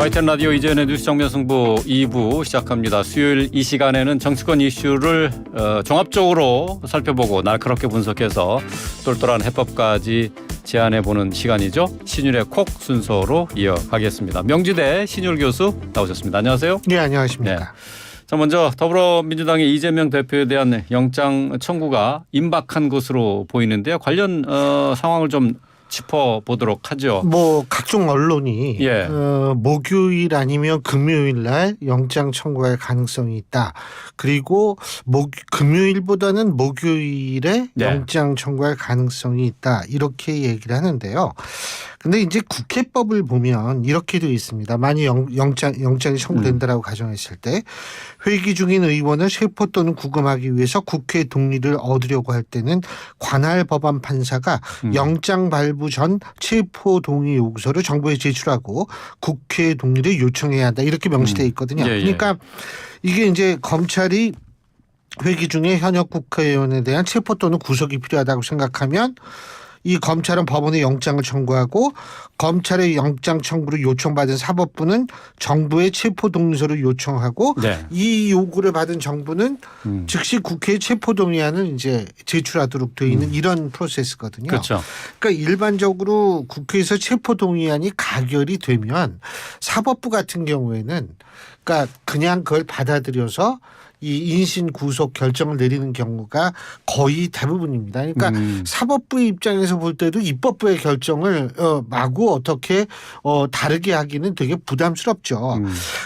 YTN 라디오 이재현의 뉴스 정면 승부 2부 시작합니다. 수요일 이 시간에는 정치권 이슈를 종합적으로 살펴보고 날카롭게 분석해서 똘똘한 해법까지 제안해보는 시간이죠. 신율의 콕 순서로 이어가겠습니다. 명지대 신율 교수 나오셨습니다. 안녕하세요. 네, 안녕하십니까. 네. 자, 먼저 더불어민주당의 이재명 대표에 대한 영장 청구가 임박한 것으로 보이는데요. 관련 상황을 좀 짚어보도록 하죠. 뭐 각종 언론이 예. 목요일 아니면 금요일 날 영장 청구할 가능성이 있다. 그리고 금요일보다는 목요일에 네. 영장 청구할 가능성이 있다. 이렇게 얘기를 하는데요. 근데 이제 국회법을 보면 이렇게 되어 있습니다. 만약 영장이 청구된다라고 가정했을 때 회기 중인 의원을 체포 또는 구금하기 위해서 국회 동의를 얻으려고 할 때는 관할 법원 판사가 영장 발부 전 체포 동의 요구서를 정부에 제출하고 국회 동의를 요청해야 한다. 이렇게 명시되어 있거든요. 예, 예. 그러니까 이게 이제 검찰이 회기 중에 현역 국회의원에 대한 체포 또는 구속이 필요하다고 생각하면 이 검찰은 법원에 영장을 청구하고 검찰의 영장 청구를 요청받은 사법부는 정부에 체포 동의서를 요청하고 네. 이 요구를 받은 정부는 즉시 국회에 체포 동의안을 이제 제출하도록 되어 있는 이런 프로세스거든요. 그렇죠. 그러니까 일반적으로 국회에서 체포 동의안이 가결이 되면 사법부 같은 경우에는 그러니까 그냥 그걸 받아들여서 이 인신 구속 결정을 내리는 경우가 거의 대부분입니다. 그러니까 사법부의 입장에서 볼 때도 입법부의 결정을 마구 어떻게 다르게 하기는 되게 부담스럽죠.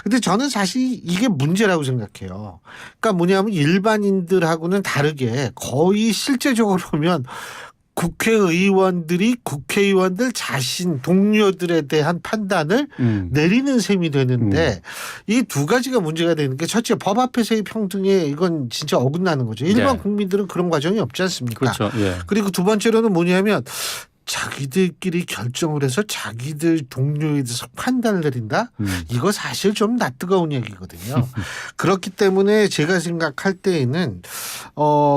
근데 저는 사실 이게 문제라고 생각해요. 그러니까 뭐냐면 일반인들하고는 다르게 거의 실제적으로 보면 국회의원들이 국회의원들 자신 동료들에 대한 판단을 내리는 셈이 되는데 이 두 가지가 문제가 되는 게 첫째 법 앞에서의 평등에 이건 진짜 어긋나는 거죠. 일반 네. 국민들은 그런 과정이 없지 않습니까? 그렇죠. 예. 그리고 두 번째로는 뭐냐면 자기들끼리 결정을 해서 자기들 동료에 대해서 판단을 내린다? 이거 사실 좀 낯뜨거운 얘기거든요. 그렇기 때문에 제가 생각할 때에는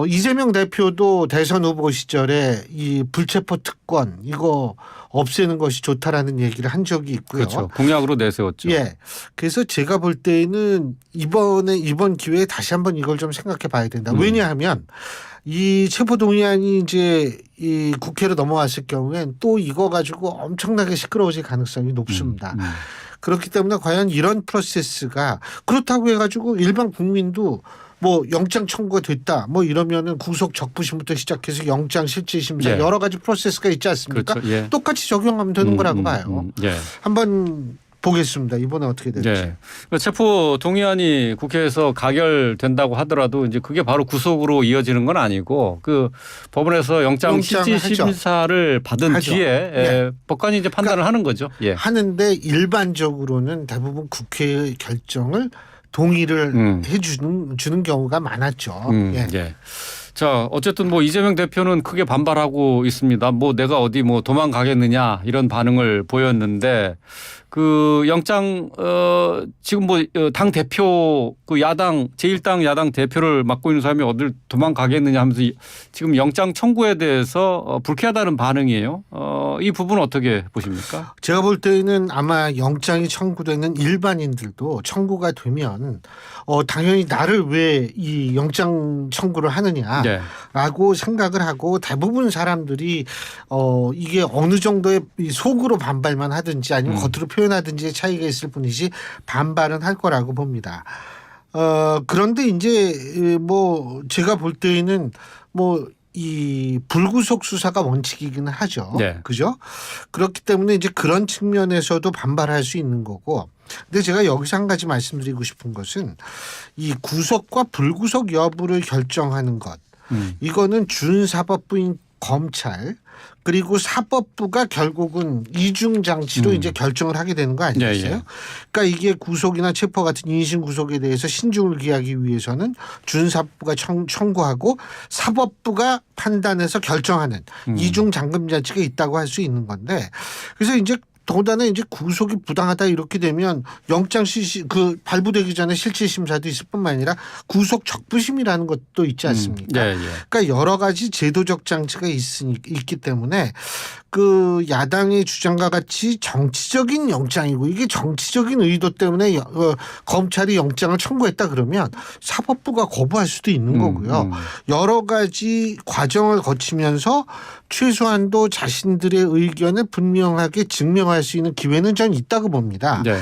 이재명 대표도 대선 후보 시절에 이 불체포 특권 이거 없애는 것이 좋다라는 얘기를 한 적이 있고요. 그렇죠. 공약으로 내세웠죠. 예. 그래서 제가 볼 때는 이번 기회에 다시 한번 이걸 좀 생각해 봐야 된다. 왜냐하면 이 체포동의안이 이제 이 국회로 넘어왔을 경우엔 또 이거 가지고 엄청나게 시끄러워질 가능성이 높습니다. 그렇기 때문에 과연 이런 프로세스가 그렇다고 해가지고 일반 국민도 뭐 영장 청구가 됐다 뭐 이러면은 구속 적부심부터 시작해서 영장 실질 심사 예. 여러 가지 프로세스가 있지 않습니까? 그렇죠. 예. 똑같이 적용하면 되는 거라고 봐요. 예. 한번 보겠습니다. 이번에 어떻게 될지. 네. 체포 동의안이 국회에서 가결된다고 하더라도 이제 그게 바로 구속으로 이어지는 건 아니고 그 법원에서 영장 실질 심사를 받은 하죠. 뒤에 예. 법관이 이제 판단을 하는 거죠. 예. 하는데 일반적으로는 대부분 국회의 결정을 동의를 해주는 경우가 많았죠. 예. 예. 자, 어쨌든 뭐 이재명 대표는 크게 반발하고 있습니다. 뭐 내가 어디 뭐 도망가겠느냐 이런 반응을 보였는데 그 영장 지금 뭐 당 대표 그 야당 제1당 야당 대표를 맡고 있는 사람이 어딜 도망가겠느냐 하면서 지금 영장 청구에 대해서 불쾌하다는 반응이에요. 이 부분은 어떻게 보십니까? 제가 볼 때는 아마 영장이 청구되는 일반인들도 청구가 되면 당연히 나를 왜 이 영장 청구를 하느냐라고 생각을 하고 대부분 사람들이 이게 어느 정도의 속으로 반발만 하든지 아니면 겉으로 표현하든지의 차이가 있을 뿐이지 반발은 할 거라고 봅니다. 그런데 이제 뭐 제가 볼 때에는 뭐 이 불구속 수사가 원칙이기는 하죠. 네. 그죠? 그렇기 때문에 이제 그런 측면에서도 반발할 수 있는 거고. 근데 제가 여기서 한 가지 말씀드리고 싶은 것은 이 구속과 불구속 여부를 결정하는 것. 이거는 준사법부인 검찰 그리고 사법부가 결국은 이중 장치로 이제 결정을 하게 되는 거 아니겠어요? 예. 그러니까 이게 구속이나 체포 같은 인신 구속에 대해서 신중을 기하기 위해서는 준사법부가 청구하고 사법부가 판단해서 결정하는 이중 잠금 장치가 있다고 할 수 있는 건데 그래서 이제 더군다나 이제 구속이 부당하다 이렇게 되면 영장 실시 발부되기 전에 실질 심사도 있을 뿐만 아니라 구속 적부심이라는 것도 있지 않습니까? 예, 예. 그러니까 여러 가지 제도적 장치가 있기 때문에 그 야당의 주장과 같이 정치적인 영장이고 이게 정치적인 의도 때문에 검찰이 영장을 청구했다 그러면 사법부가 거부할 수도 있는 거고요. 여러 가지 과정을 거치면서 최소한도 자신들의 의견을 분명하게 증명할 수 있는 기회는 전 있다고 봅니다. 네.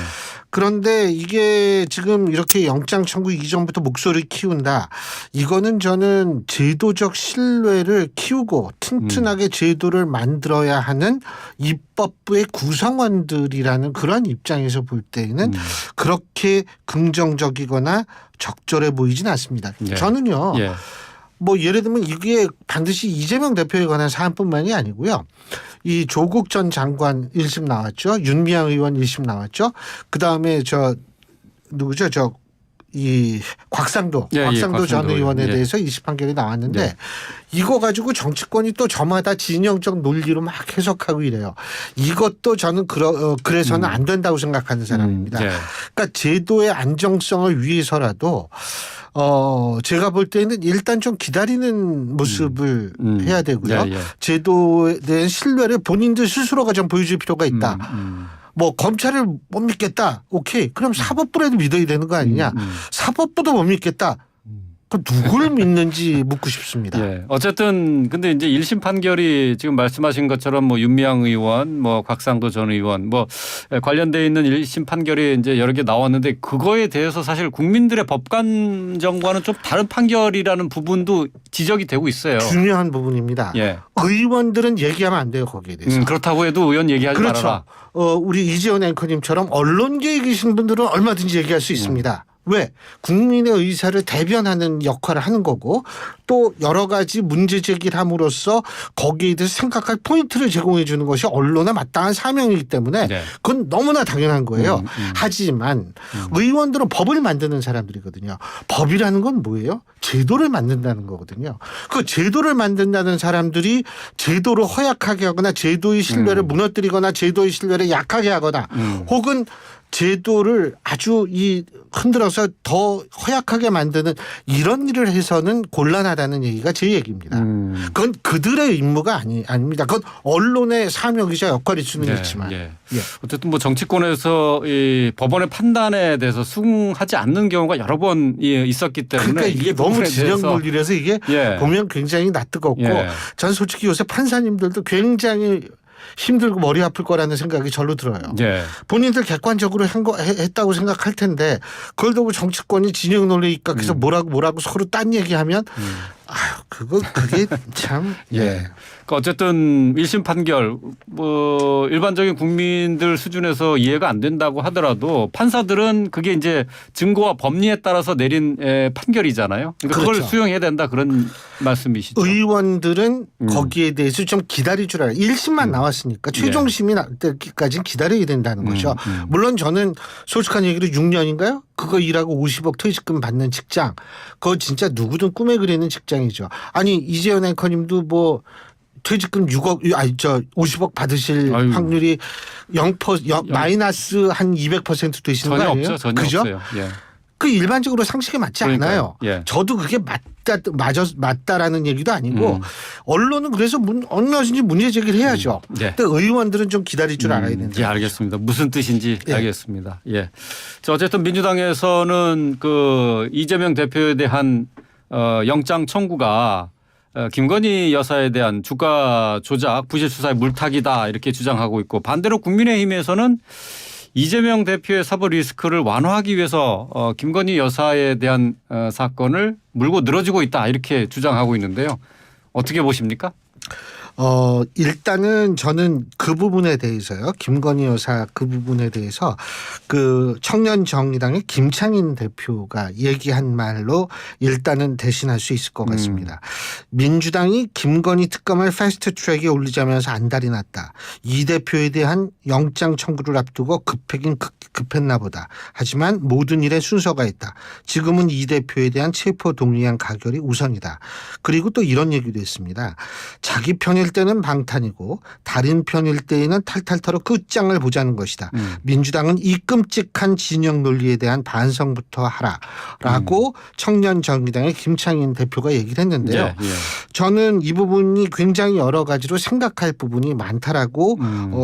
그런데 이게 지금 이렇게 영장 청구 이전부터 목소리를 키운다. 이거는 저는 제도적 신뢰를 키우고 튼튼하게 제도를 만들어야 하는 입법부의 구성원들이라는 그런 입장에서 볼 때에는 그렇게 긍정적이거나 적절해 보이진 않습니다. 예. 저는요. 예. 뭐 예를 들면 이게 반드시 이재명 대표에 관한 사안뿐만이 아니고요. 이 조국 전 장관 1심 나왔죠. 윤미향 의원 1심 나왔죠. 그다음에 누구죠? 이 곽상도 전 의원에 대해서 2심 판결이 나왔는데 이거 가지고 정치권이 또 저마다 진영적 논리로 막 해석하고 이래요. 이것도 저는 그래서는 안 된다고 생각하는 사람입니다. 그러니까 제도의 안정성을 위해서라도 제가 볼 때는 일단 좀 기다리는 모습을 해야 되고요. 제도에 대한 신뢰를 본인들 스스로가 좀 보여줄 필요가 있다. 뭐 검찰을 못 믿겠다. 오케이. 그럼 사법부라도 믿어야 되는 거 아니냐. 사법부도 못 믿겠다. 그 누굴 믿는지 묻고 싶습니다. 예. 어쨌든 근데 이제 1심 판결이 지금 말씀하신 것처럼 뭐 윤미향 의원, 뭐 곽상도 전 의원 뭐 관련돼 있는 1심 판결이 이제 여러 개 나왔는데 그거에 대해서 사실 국민들의 법감정과는 좀 다른 판결이라는 부분도 지적이 되고 있어요. 중요한 부분입니다. 예. 의원들은 얘기하면 안 돼요. 거기에 대해서. 그렇다고 해도 의원 얘기하지 그렇죠. 말아라. 우리 이재원 앵커님처럼 언론계에 계신 분들은 얼마든지 얘기할 수 있습니다. 왜? 국민의 의사를 대변하는 역할을 하는 거고 또 여러 가지 문제 제기를 함으로써 거기에 대해서 생각할 포인트를 제공해 주는 것이 언론의 마땅한 사명이기 때문에 그건 너무나 당연한 거예요. 하지만 의원들은 법을 만드는 사람들이거든요. 법이라는 건 뭐예요? 제도를 만든다는 거거든요. 그 제도를 만든다는 사람들이 제도를 허약하게 하거나 제도의 신뢰를 무너뜨리거나 제도의 신뢰를 약하게 하거나 혹은 제도를 아주 흔들어서 더 허약하게 만드는 이런 일을 해서는 곤란하다는 얘기가 제 얘기입니다. 그건 그들의 임무가 아닙니다. 그건 언론의 사명이자 역할일 수는 있지만. 어쨌든 뭐 정치권에서 이 법원의 판단에 대해서 수긍하지 않는 경우가 여러 번 있었기 때문에 그러니까 이게 너무 진영 논리라서 이게 보면 굉장히 낯뜨겁고 전 솔직히 요새 판사님들도 굉장히 힘들고 머리 아플 거라는 생각이 절로 들어요. 본인들 객관적으로 했다고 생각할 텐데 그걸 두고 정치권이 진영 논리에 입각해서 뭐라고 서로 딴 얘기하면 그게 참. 그러니까 어쨌든 1심 판결 뭐 일반적인 국민들 수준에서 이해가 안 된다고 하더라도 판사들은 그게 이제 증거와 법리에 따라서 내린 판결이잖아요. 그러니까 그걸 수용해야 된다 그런 말씀이시죠. 의원들은 거기에 대해서 좀 기다릴 줄 알아요. 1심만 나왔으니까 최종심이 날 때까지는 기다려야 된다는 거죠. 물론 저는 솔직한 얘기로 6년인가요? 그거 일하고 50억 퇴직금 받는 직장. 그거 진짜 누구든 꿈에 그리는 직장이죠. 아니 이재현 앵커님도 뭐 퇴직금 50억 받으실 확률이 0% 마이너스 한 200% 되시는 거 아니에요? 전혀 그죠? 없어요. 그 일반적으로 상식에 맞지 않아요. 저도 그게 맞다라는 얘기도 아니고 언론은 그래서 얼마든지 문제 제기를 해야죠. 근데 의원들은 좀 기다릴 줄 알아야 된다. 알겠습니다. 무슨 뜻인지 알겠습니다. 자, 어쨌든 민주당에서는 그 이재명 대표에 대한 영장 청구가 김건희 여사에 대한 주가 조작 부실 수사의 물타기다 이렇게 주장하고 있고 반대로 국민의힘에서는 이재명 대표의 사법 리스크를 완화하기 위해서 김건희 여사에 대한 사건을 물고 늘어지고 있다 이렇게 주장하고 있는데요. 어떻게 보십니까? 일단은 저는 그 부분에 대해서요. 김건희 여사 그 부분에 대해서 그 청년정의당의 김창인 대표가 얘기한 말로 일단은 대신할 수 있을 것 같습니다. 민주당이 김건희 특검을 패스트트랙에 올리자면서 안달이 났다. 이 대표에 대한 영장 청구를 앞두고 급했나 보다. 하지만 모든 일에 순서가 있다. 지금은 이 대표에 대한 체포 동의안 가결이 우선이다. 그리고 또 이런 얘기도 했습니다. 자기 편일 때는 방탄이고 다른 편일 때에는 탈탈 털어 끝장을 보자는 것이다. 민주당은 이 끔찍한 진영 논리에 대한 반성부터 하라라고 청년정의당의 김창인 대표가 얘기를 했는데요. 예, 예. 저는 이 부분이 굉장히 여러 가지로 생각할 부분이 많다라고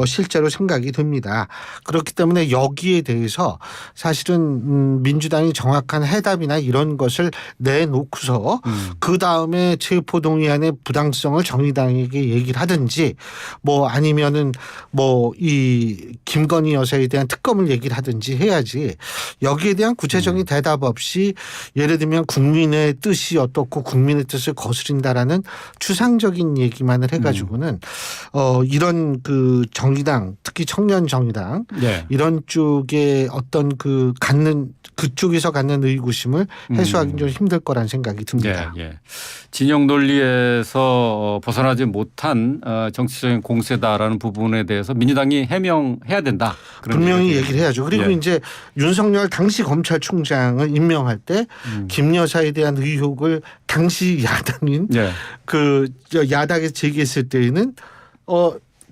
실제로 생각이 듭니다. 그렇기 때문에 여기에 대해서 사실은 민주당이 정확한 해답이나 이런 것을 내놓고서 그 다음에 체포동의안의 부당성을 정의당에게 얘기를 하든지 뭐 아니면은 뭐 이 김건희 여사에 대한 특검을 얘기를 하든지 해야지 여기에 대한 구체적인 대답 없이 예를 들면 국민의 뜻이 어떻고 국민의 뜻을 거스린다라는 추상적인 얘기만을 해가지고는 이런 그 정의당 특히 청년 정의당 예. 이런 쪽에 어떤 그 갖는 그쪽에서 갖는 의구심을 해소하기는 좀 힘들 거란 생각이 듭니다. 예, 예. 진영 논리에서 벗어나지 못한 정치적인 공세다라는 부분에 대해서 민주당이 해명해야 된다. 그런 분명히 얘기죠. 얘기를 해야죠. 그리고 예. 이제 윤석열 당시 검찰총장을 임명할 때 김 여사에 대한 의혹을 당시 야당인 예. 그 야당에서 제기했을 때에는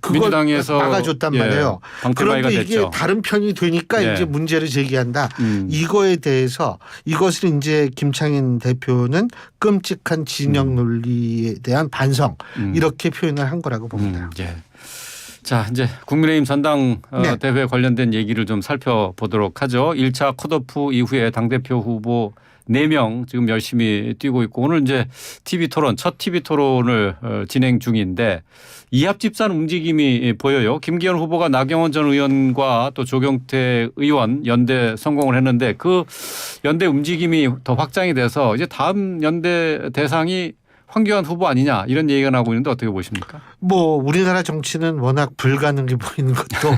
그걸 민주당에서 막아줬단 예, 말이에요. 방패바위가 그런데 이게 됐죠. 다른 편이 되니까 예. 이제 문제를 제기한다. 이거에 대해서 이것을 이제 김창인 대표는 끔찍한 진영 논리에 대한 반성 이렇게 표현을 한 거라고 봅니다. 예. 자, 이제 국민의힘 전당 네. 대회 관련된 얘기를 좀 살펴보도록 하죠. 1차 컷오프 이후에 당대표 후보 4명 지금 열심히 뛰고 있고 오늘 이제 TV 토론 첫 TV 토론을 진행 중인데 이합 집산 움직임이 보여요. 김기현 후보가 나경원 전 의원과 또 조경태 의원 연대 성공을 했는데 그 연대 움직임이 더 확장이 돼서 이제 다음 연대 대상이 황교안 후보 아니냐 이런 얘기가 나오고 있는데 어떻게 보십니까? 뭐 우리나라 정치는 워낙 불가능해 보이는 것도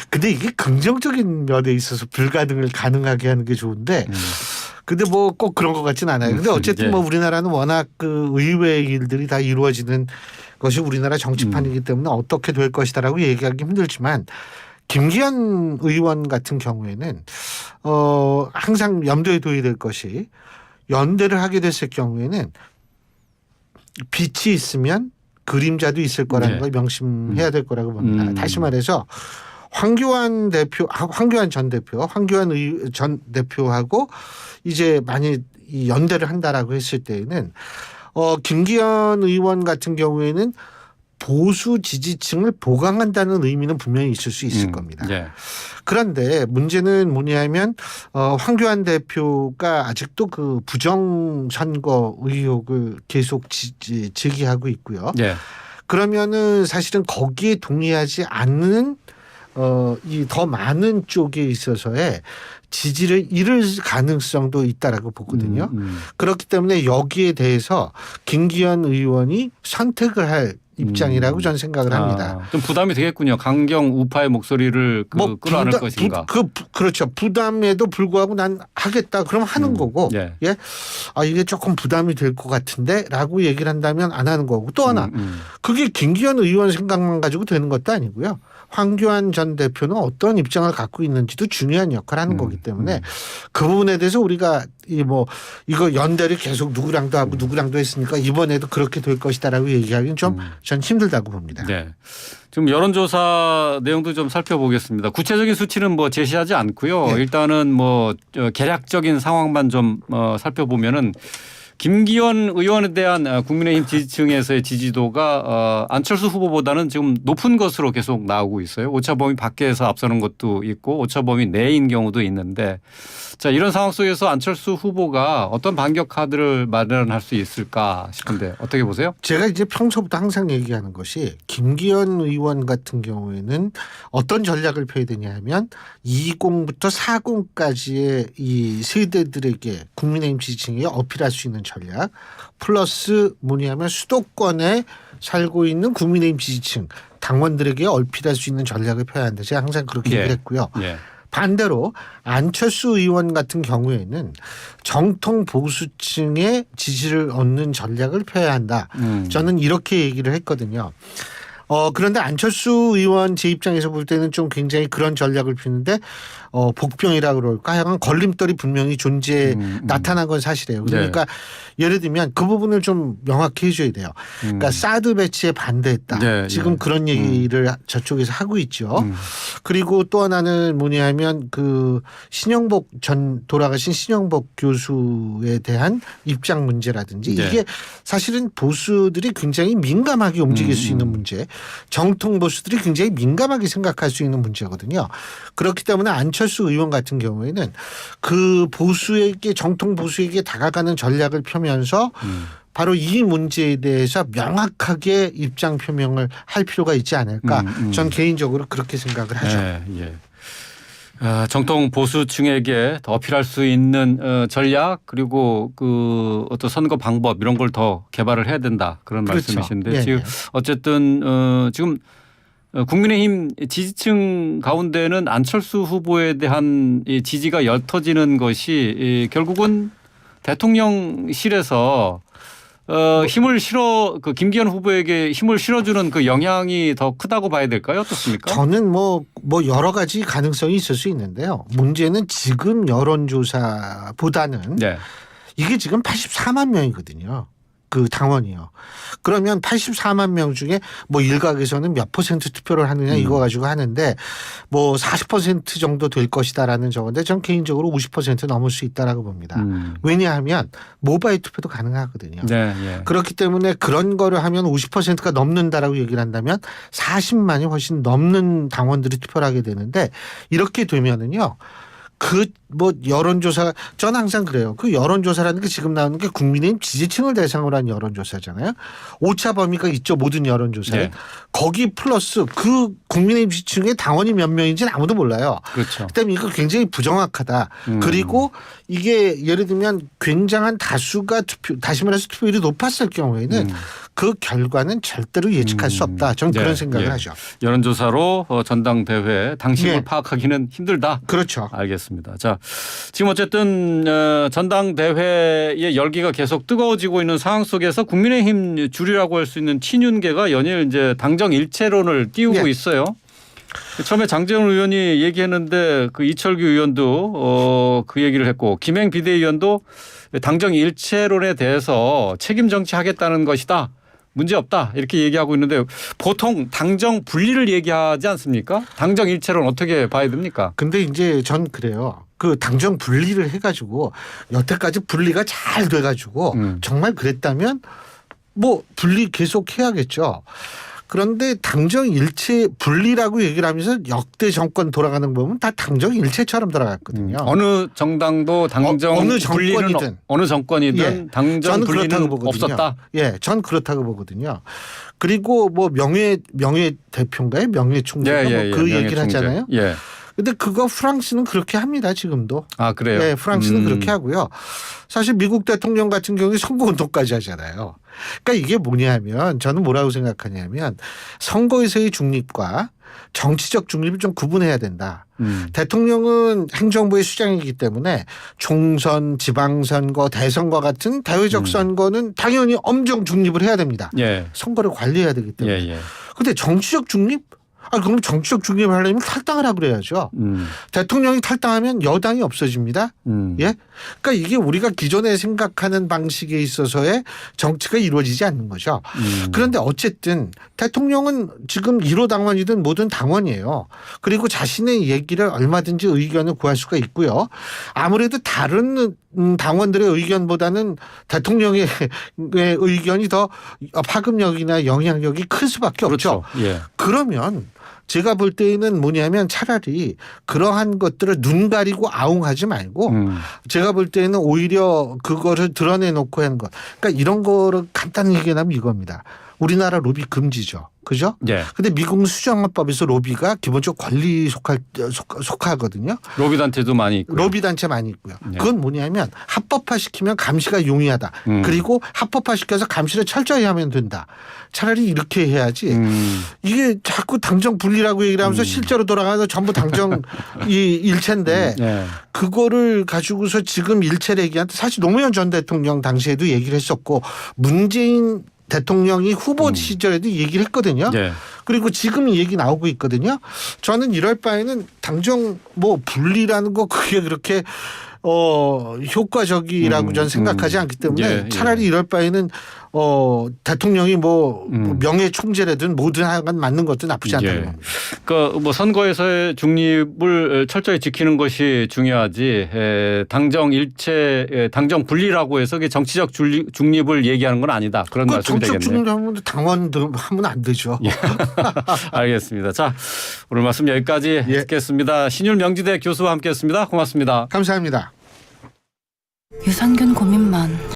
근데 이게 긍정적인 면에 있어서 불가능을 가능하게 하는 게 좋은데 근데 뭐 꼭 그런 것 같진 않아요. 근데 어쨌든 예. 뭐 우리나라는 워낙 그 의외의 일들이 다 이루어지는 것이 우리나라 정치판이기 때문에 어떻게 될 것이다라고 얘기하기 힘들지만 김기현 의원 같은 경우에는 항상 염두에 둬야 될 것이 연대를 하게 됐을 경우에는 빛이 있으면 그림자도 있을 거라는 네. 걸 명심해야 될 거라고 봅니다. 다시 말해서 황교안 전 대표하고 이제 만약 이 연대를 한다라고 했을 때에는 김기현 의원 같은 경우에는 보수 지지층을 보강한다는 의미는 분명히 있을 수 있을 겁니다. 예. 그런데 문제는 뭐냐면 황교안 대표가 아직도 그 부정선거 의혹을 계속 제기하고 있고요. 예. 그러면은 사실은 거기에 동의하지 않는 이 더 많은 쪽에 있어서의 지지를 잃을 가능성도 있다라고 보거든요. 그렇기 때문에 여기에 대해서 김기현 의원이 선택을 할 입장이라고 저는 생각을 합니다. 좀 부담이 되겠군요. 강경 우파의 목소리를 끌어안을 것인가. 그렇죠. 부담에도 불구하고 난 하겠다. 그럼 하는 거고. 예. 예. 이게 조금 부담이 될 것 같은데라고 얘기를 한다면 안 하는 거고. 또 하나. 그게 김기현 의원 생각만 가지고 되는 것도 아니고요. 황교안 전 대표는 어떤 입장을 갖고 있는지도 중요한 역할을 하는 거기 때문에 그 부분에 대해서 우리가 이거 연대를 계속 누구랑도 하고 누구랑도 했으니까 이번에도 그렇게 될 것이다라고 얘기하기는 좀 전 힘들다고 봅니다. 네. 지금 여론조사 내용도 좀 살펴보겠습니다. 구체적인 수치는 뭐 제시하지 않고요. 네. 일단은 뭐 개략적인 상황만 좀 살펴보면은 김기현 의원에 대한 국민의힘 지지층에서의 지지도가 안철수 후보보다는 지금 높은 것으로 계속 나오고 있어요. 오차범위 밖에서 앞서는 것도 있고 오차범위 내인 경우도 있는데 자 이런 상황 속에서 안철수 후보가 어떤 반격 카드를 마련할 수 있을까 싶은데 어떻게 보세요? 제가 이제 평소부터 항상 얘기하는 것이 김기현 의원 같은 경우에는 어떤 전략을 펴야 되냐 하면 20부터 40까지의 이 세대들에게 국민의힘 지지층에 어필할 수 있는 전략 플러스 뭐냐면 수도권에 살고 있는 국민의힘 지지층 당원들에게 어필할 수 있는 전략을 펴야 한다. 제가 항상 그렇게 얘기를 했고요. 예. 반대로 안철수 의원 같은 경우에는 정통 보수층의 지지를 얻는 전략을 펴야 한다. 저는 이렇게 얘기를 했거든요. 그런데 안철수 의원 제 입장에서 볼 때는 좀 굉장히 그런 전략을 피는데 복병이라 그럴까 하여간 걸림돌이 분명히 나타난 건 사실이에요. 그러니까 예를 들면 그 부분을 좀 명확히 해줘야 돼요. 그러니까 사드 배치에 반대했다. 네, 지금 그런 얘기를 저쪽에서 하고 있죠. 그리고 또 하나는 뭐냐면 그 돌아가신 신영복 교수에 대한 입장 문제라든지 이게 사실은 보수들이 굉장히 민감하게 움직일 수 있는 문제, 정통 보수들이 굉장히 민감하게 생각할 수 있는 문제거든요. 그렇기 때문에 안철수 의원 같은 경우에는 그 정통 보수에게 다가가는 전략을 펴면서 바로 이 문제에 대해서 명확하게 입장 표명을 할 필요가 있지 않을까. 전 개인적으로 그렇게 생각을 하죠. 예. 정통 보수층에게 더 어필할 수 있는 전략 그리고 그 어떤 선거 방법 이런 걸 더 개발을 해야 된다 그런 그렇죠. 말씀이신데 지금 어쨌든 지금 국민의힘 지지층 가운데는 안철수 후보에 대한 이 지지가 옅어지는 것이 결국은 대통령실에서 힘을 그 김기현 후보에게 힘을 실어주는 그 영향이 더 크다고 봐야 될까요? 어떻습니까? 저는 뭐 여러 가지 가능성이 있을 수 있는데요. 문제는 지금 여론조사보다는 이게 지금 84만 명이거든요. 그 당원이요. 그러면 84만 명 중에 뭐 일각에서는 몇 퍼센트 투표를 하느냐 이거 가지고 하는데 뭐 40% 정도 될 것이다라는 저건데 전 개인적으로 50% 넘을 수 있다라고 봅니다. 왜냐하면 모바일 투표도 가능하거든요. 그렇기 때문에 그런 거를 하면 50%가 넘는다라고 얘기를 한다면 40만이 훨씬 넘는 당원들이 투표를 하게 되는데 이렇게 되면은요. 여론조사, 저는 항상 그래요. 그 여론조사라는 게 지금 나오는 게 국민의힘 지지층을 대상으로 한 여론조사잖아요. 오차 범위가 있죠. 모든 여론조사는. 거기 플러스 그 국민의힘 지지층의 당원이 몇 명인지는 아무도 몰라요. 그렇죠. 그다음에 이거 굉장히 부정확하다. 그리고 이게 예를 들면 굉장한 다수가 다시 말해서 투표율이 높았을 경우에는 그 결과는 절대로 예측할 수 없다. 저는 그런 생각을 하죠. 여론조사로 전당대회 당심을 파악하기는 힘들다. 그렇죠. 알겠습니다. 자, 지금 어쨌든 전당대회의 열기가 계속 뜨거워지고 있는 상황 속에서 국민의힘 주류라고 할 수 있는 친윤계가 연일 이제 당정 일체론을 띄우고 있어요. 처음에 장재원 의원이 얘기했는데 그 이철규 의원도 그 얘기를 했고 김행 비대위원도 당정 일체론에 대해서 책임 정치하겠다는 것이다. 문제없다 이렇게 얘기하고 있는데 보통 당정 분리를 얘기하지 않습니까? 당정 일체론 어떻게 봐야 됩니까? 근데 이제 전 그래요. 그 당정 분리를 해가지고 여태까지 분리가 잘 돼가지고 정말 그랬다면 뭐 분리 계속 해야겠죠. 그런데 당정 일체 분리라고 얘기를 하면서 역대 정권 돌아가는 거 보면 다 당정 일체처럼 돌아갔거든요. 어느 정당도 당정 어느 분리는 정권이든 어느 정권이든 당정 분리는 없었다. 전 그렇다고 보거든요. 그리고 뭐 명예 대표인가요? 명예 총재가 그 얘기를 하잖아요. 근데 그거 프랑스는 그렇게 합니다. 지금도. 아 그래요? 네, 프랑스는 그렇게 하고요. 사실 미국 대통령 같은 경우에 선거운동까지 하잖아요. 그러니까 이게 뭐냐면 저는 뭐라고 생각하냐면 선거에서의 중립과 정치적 중립을 좀 구분해야 된다. 대통령은 행정부의 수장이기 때문에 총선, 지방선거, 대선과 같은 대외적 선거는 당연히 엄정 중립을 해야 됩니다. 선거를 관리해야 되기 때문에. 그런데 정치적 중립? 그럼 정치적 중립을 하려면 탈당을 하고 그래야죠. 대통령이 탈당하면 여당이 없어집니다. 그러니까 이게 우리가 기존에 생각하는 방식에 있어서의 정치가 이루어지지 않는 거죠. 그런데 어쨌든 대통령은 지금 1호 당원이든 뭐든 당원이에요. 그리고 자신의 얘기를 얼마든지 의견을 구할 수가 있고요. 아무래도 다른 당원들의 의견보다는 대통령의 의견이 더 파급력이나 영향력이 클 수밖에 없죠. 그러면 제가 볼 때는 뭐냐면 차라리 그러한 것들을 눈 가리고 아웅하지 말고 제가 볼 때는 오히려 그거를 드러내놓고 하는 것. 그러니까 이런 거를 간단히 얘기하면 이겁니다. 우리나라 로비 금지죠. 그죠? 근데 미국 수정헌법에서 로비가 기본적으로 권리 속하거든요. 로비 단체도 많이 있고요. 로비 단체 많이 있고요. 그건 뭐냐면 합법화시키면 감시가 용이하다. 그리고 합법화시켜서 감시를 철저히 하면 된다. 차라리 이렇게 해야지. 이게 자꾸 당정 분리라고 얘기를 하면서 실제로 돌아가서 전부 당정 일체인데 그거를 가지고서 지금 일체를 얘기하는데 사실 노무현 전 대통령 당시에도 얘기를 했었고 문재인 대통령이 후보 시절에도 얘기를 했거든요. 그리고 지금 이 얘기 나오고 있거든요. 저는 이럴 바에는 당정 뭐 분리라는 거 그게 그렇게 효과적이라고 저는 생각하지 않기 때문에 예, 예. 차라리 이럴 바에는 대통령이 뭐 명예 총재라든 뭐든 하여간 맞는 것도 나쁘지 않다는 예. 겁니다. 그러니까 뭐 선거에서의 중립을 철저히 지키는 것이 중요하지 당정 분리라고 해서 그게 정치적 중립을 얘기하는 건 아니다. 그런 말씀이 정책 되겠네요. 중립하면 당원도 하면 안 되죠. 예. 알겠습니다. 자, 오늘 말씀 여기까지 예. 듣겠습니다. 신율 명지대 교수와 함께했습니다. 고맙습니다. 감사합니다. 유산균 고민만